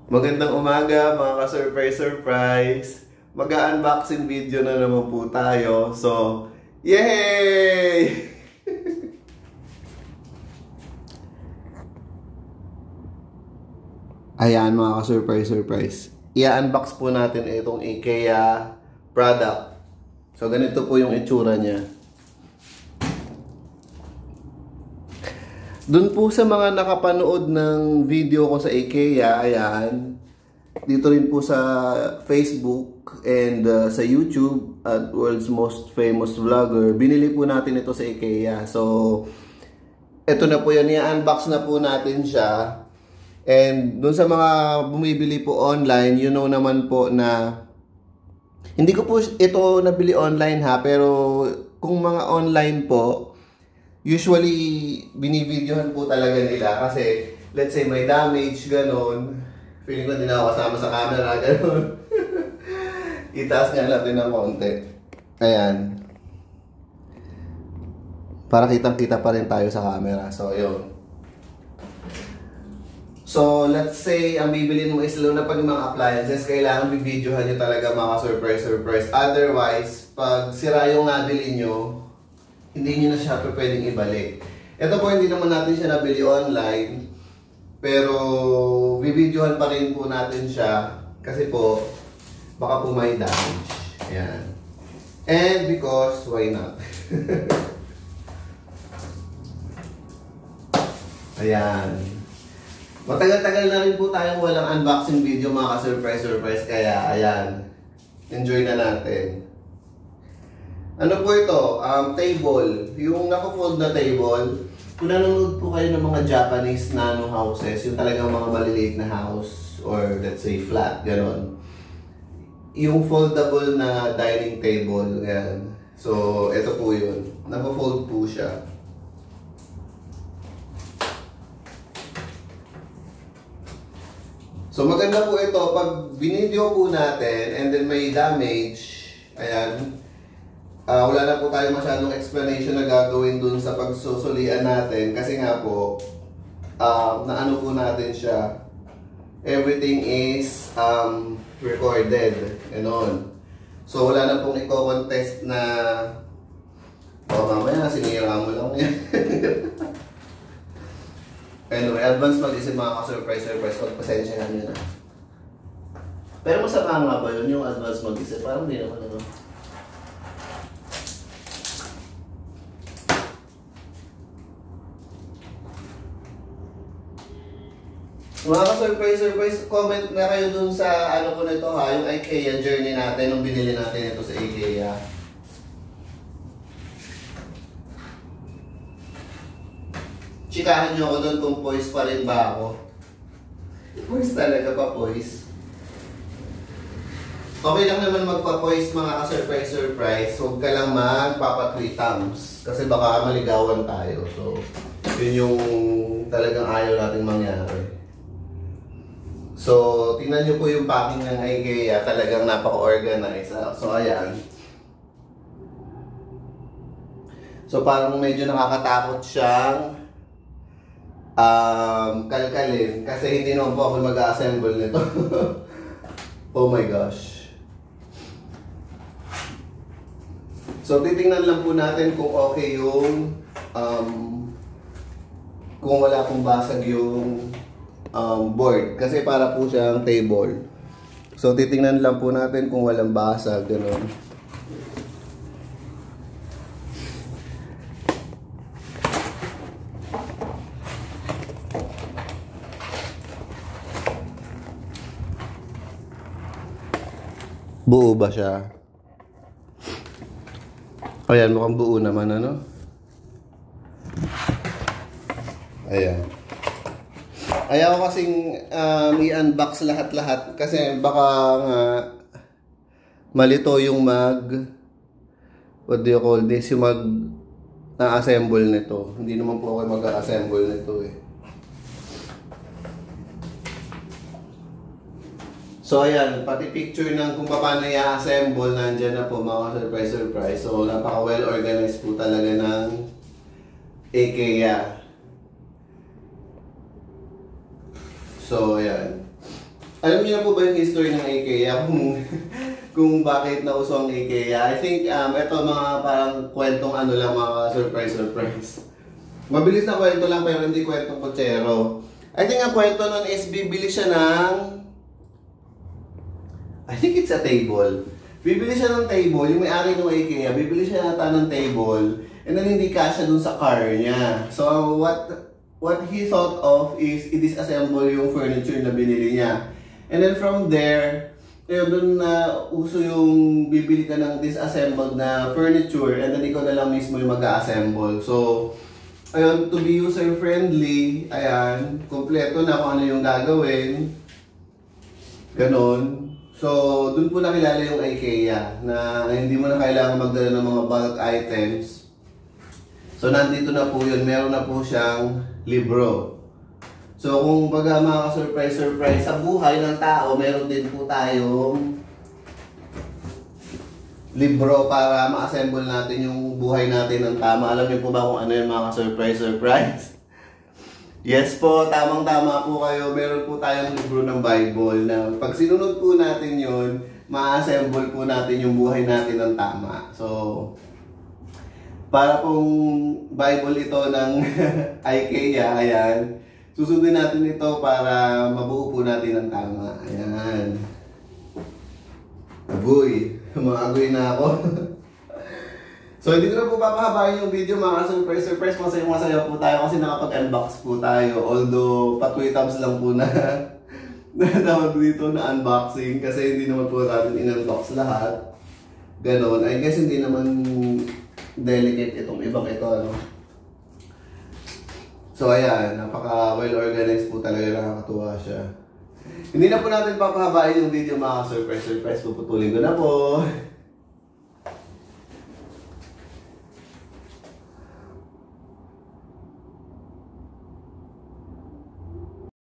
Magandang umaga mga ka-surprise! Mag-unboxing video na naman po tayo. So, yay! Ayan mga ka-surprise. I-unbox po natin itong IKEA product. So, ganito po yung itsura niya. Doon po sa mga nakapanood ng video ko sa IKEA, ayan. Dito rin po sa Facebook and sa YouTube at World's Most Famous Vlogger. Binili po natin ito sa IKEA. So, ito na po yan. I-unbox na po natin siya. And doon sa mga bumibili po online, you know naman po na hindi ko po ito nabili online ha. Pero kung mga online po, usually, binivideohan po talaga nila kasi, let's say, may damage, ganon. Feeling ko din ako kasama sa camera, ganon. Itaas nga natin ng konti. Ayan. Para kitang-kita pa rin tayo sa camera. So, yun. So, let's say, ang bibilin mo is lalo na pag mga appliances, kailangan bivideohan nyo talaga mga surprise. Otherwise, pag sira yung nabili nyo, hindi nyo na siya pwedeng ibalik. Ito po, hindi naman natin siya nabili online. Pero, bibidyohan pa rin po natin siya. Kasi po, baka po may damage. Ayan. And because, why not? Ayan. Matagal-tagal na rin po tayong walang unboxing video mga ka-surprise. Kaya, ayan. Enjoy na natin. Ano po ito? Table. Yung naka-fold na table. Kung nanonood po kayo ng mga Japanese nano houses, yung talagang mga maliliit na house, or let's say flat, gano'n. Yung foldable na dining table, yan. So, ito po yun. Naka-fold po siya. So, maganda po ito. Pag binidyo po natin, and then may damage, ayan, wala na po tayo masyadong explanation na gagawin dun sa pagsusulian natin kasi nga po naano po natin siya, everything is recorded and on. So wala na pong i-contest na mamaya sinira mo lang yan. Anyway, advance mag-isip mga ka-surprise, pagpasensyahan nyo na. Pero masama nga ba yun yung advance mag-isip? Parang hindi naman ano. Mga ka-surprise, comment na kayo dun sa ano ko nito ha, yung IKEA journey natin nung binili natin ito sa IKEA. Chikahan nyo ako dun kung poise pa rin ba ako. Poise talaga pa, poise. Okay lang naman magpa-poise mga ka-surprise. Huwag ka lang magpapa-3 thumbs. Kasi baka maligawan tayo. So, yun yung talagang ayaw nating mangyari. So, tingnan nyo po yung packing ng IKEA. Talagang napaka-organized. So, ayan. So, parang medyo nakakatakot siyang kalkalin. Kasi hindi naman po ako mag-assemble nito. Oh my gosh. So, titingnan lang po natin kung okay yung kung wala pong basag yung board. Kasi para po siyang table. So, titingnan lang po natin kung walang basag. Ganun. Buo ba siya? Ayan, mukhang buo naman, ano? Ayan. Ayaw ko kasing i-unbox lahat-lahat kasi baka malito yung what do you call this? Yung na-assemble nito. Hindi naman po ako mag-assemble nito eh. So ayan, pati picture ng kung paano i-assemble nandyan na po mga surprise. So napaka well organized po talaga ng IKEA. So ayan. Alam niyo na po ba yung history ng IKEA? Kung bakit nauso ang IKEA? I think ito mga parang kwentong ano lang, mga surprise. Mabilis na kwento lang pero hindi kwentong kutsero. I think ang kwento nun is bibili siya ng... I think it's a table. Bibili siya ng table, yung may-ari ng IKEA, bibili siya nata ng table, and then hindi kasya dun sa car niya. So what he thought of is i-disassemble yung furniture na binili niya. And then from there, doon na uso yung bibili ka ng disassembled na furniture and then ikaw na lang mismo yung mag-assemble. So, ayun, to be user-friendly, ayan, kompleto na kung ano yung gagawin. Ganon. So, dun po nakilala yung IKEA na hindi mo na kailangan magdala ng mga bulk items. So, nandito na po yun. Meron na po siyang libro. So, kung baga mga surprise sa buhay ng tao, meron din po tayong libro para ma-assemble natin yung buhay natin ng tama. Alam niyo po ba kung ano yung mga surprise? Yes po, tamang-tama po kayo. Meron po tayong libro ng Bible na pag sinunod po natin yun, ma-assemble po natin yung buhay natin ng tama. So, para pong Bible ito ng IKEA, ayan. Susundin natin ito para mabuo po natin ng tama. Ayan. Agoy. Maagoy na ako. So, hindi ko na po papahabain yung video mga surprise. Masaya po tayo kasi nakapag-unbox po tayo. Although, pa-2 thumbs lang po na tawag dito na unboxing kasi hindi naman po natin in-unbox lahat. Ganon. I guess hindi naman delicate itong ibang ito, ano. So ayan, napaka well organized po talaga, nakakatuwa siya. Hindi na po natin papahabain yung video mga surprise, puputulin ko na po.